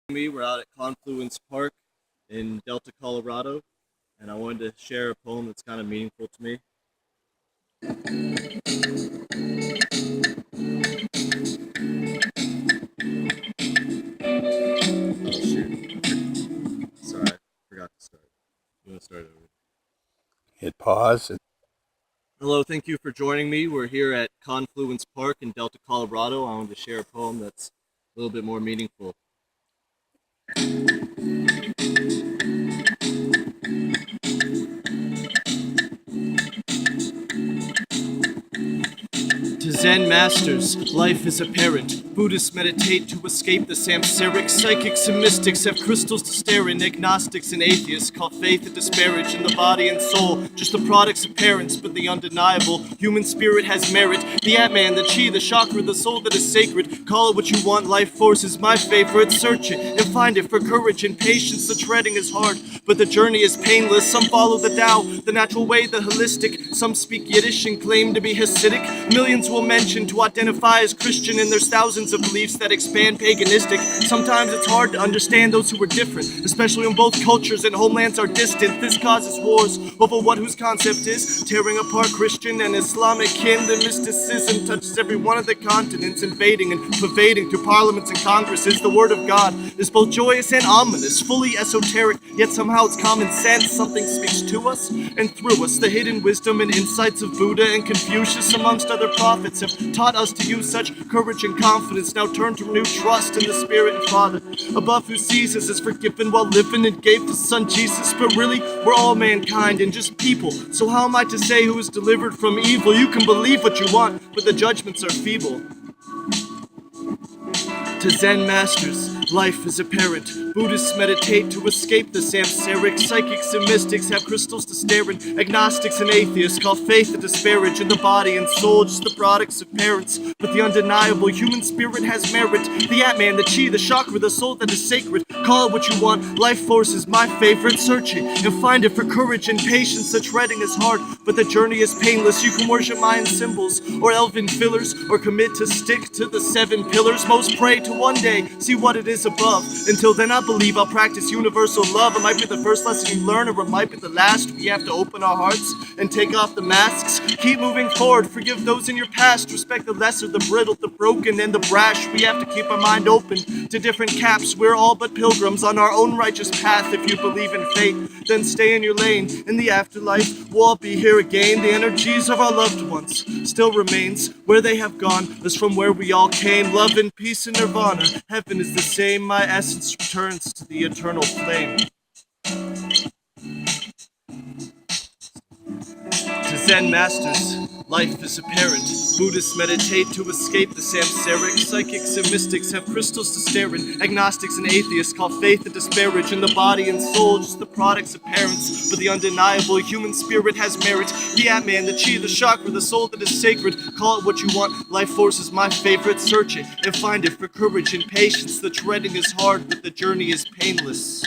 We're out at Confluence Park in Delta, Colorado, and I wanted to share a poem that's kind of meaningful to me. Oh shoot! Sorry, I forgot to start. You want to start over? Hit pause. Hello, thank you for joining me. We're here at Confluence Park in Delta, Colorado. I wanted to share a poem that's a little bit more meaningful. To Zen masters, life is apparent. Buddhists meditate to escape the samsaric. Psychics and mystics have crystals to stare in. Agnostics and atheists call faith a disparage in the body and soul. Just the products of parents, but the undeniable human spirit has merit. The Atman, the Chi, the chakra, the soul that is sacred. Call it what you want, life force is my favorite. Search it and find it for courage and patience. The treading is hard, but the journey is painless. Some follow the Tao, the natural way, the holistic. Some speak Yiddish and claim to be Hasidic. Millions will mention to identify as Christian, and there's thousands of beliefs that expand paganistic. Sometimes it's hard to understand those who are different, especially when both cultures and homelands are distant. This causes wars over what whose concept is, tearing apart Christian and Islamic kin. The mysticism touches every one of the continents, invading and pervading through parliaments and congresses. The word of God is both joyous and ominous, fully esoteric, yet somehow it's common sense. Something speaks to us and through us. The hidden wisdom and insights of Buddha and Confucius, amongst other prophets, have taught us to use such courage and confidence. Now turn to renew trust in the Spirit and Father above, who sees us as forgiven while living and gave the Son Jesus. But really, we're all mankind and just people. So how am I to say who is delivered from evil? You can believe what you want, but the judgments are feeble. To Zen masters, life is apparent. Buddhists meditate to escape the samsaric. Psychics and mystics have crystals to stare in. Agnostics and atheists call faith a disparage in the body and soul, just the products of parents. But the undeniable human spirit has merit. The Atman, the Chi, the chakra, the soul that is sacred. Call it what you want, life force is my favorite. Search it and find it for courage and patience. The treading is hard, but the journey is painless. You can worship Mayan symbols or elven fillers, or commit to stick to the 7 pillars. Most pray to one day see what it is above. Until then, I believe I'll practice universal love. It might be the first lesson you learn, or it might be the last. We have to open our hearts and take off the masks. Keep moving forward, forgive those in your past. Respect the lesser, the brittle, the broken, and the brash. We have to keep our mind open to different caps. We're all but pilgrims on our own righteous path. If you believe in fate, then stay in your lane. In the afterlife, we'll all be here again. The energies of our loved ones still remains. Where they have gone is from where we all came. Love and peace and nirvana, heaven is the same. My essence returns to the eternal flame. To Zen masters, life is apparent. Buddhists meditate to escape the samsaric. Psychics and mystics have crystals to stare in. Agnostics and atheists call faith a disparage in the body and soul, just the products of parents. But the undeniable human spirit has merit. The Atman, the Chi, the chakra, the soul that is sacred. Call it what you want, life force is my favorite. Search it and find it for courage and patience. The treading is hard, but the journey is painless.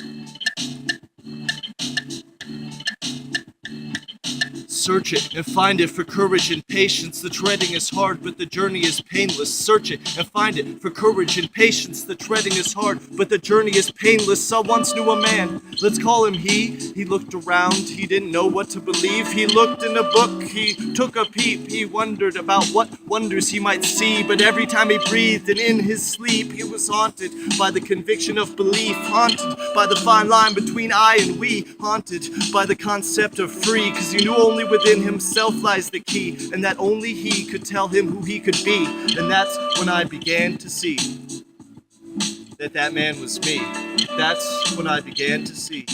Search it and find it for courage and patience. The treading is hard, but the journey is painless. Search it and find it for courage and patience. The treading is hard, but the journey is painless. I once knew a man, let's call him he. He looked around, he didn't know what to believe. He looked in a book, he took a peep. He wondered about what wonders he might see. But every time he breathed and in his sleep, he was haunted by the conviction of belief. Haunted by the fine line between I and we. Haunted by the concept of free, cause he knew only within himself lies the key, and that only he could tell him who he could be. And that's when I began to see that man was me. That's when I began to see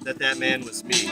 that man was me.